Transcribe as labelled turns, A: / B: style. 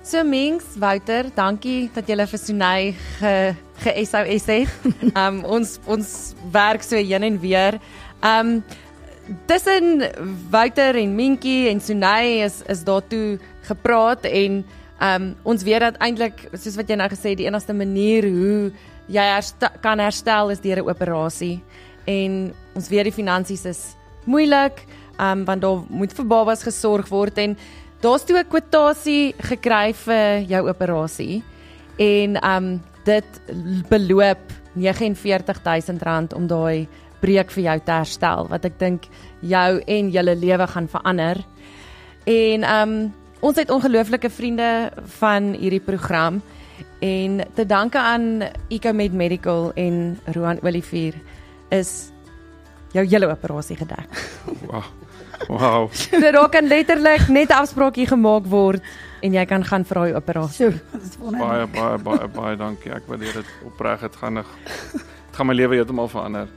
A: So mens, Wouter, dankie dat julle vir Sunay ge-SOS het. Ons werk so heen en weer. Tussen Wouter en Minkie en Sunay is daartoe gepraat en ons weet dat eintlik, soos wat jy nou gesê het, die enigste manier hoe jy kan herstel is deur 'n operasie. En ons weet die finansies is moeilik, want daar moet vir babas gesorg word en daar's toe 'n kwotasie gekry vir jou operasie en dit beloop R49,000 om daai breek vir jou te herstel, wat ek dink jou en julle lewe gaan verander. En ons het ongelooflike vriende van hierdie program en te danke aan Ecomed Medical en Roan Olivier is jou hele operasie gedek.
B: Wow.
A: So daar kan letterlik net 'n afspraakie gemaak word en jy kan gaan vir daai operasie.
B: Baie dankie. Ek waardeer dit opreg. Dit gaan my lewe heeltemal verander.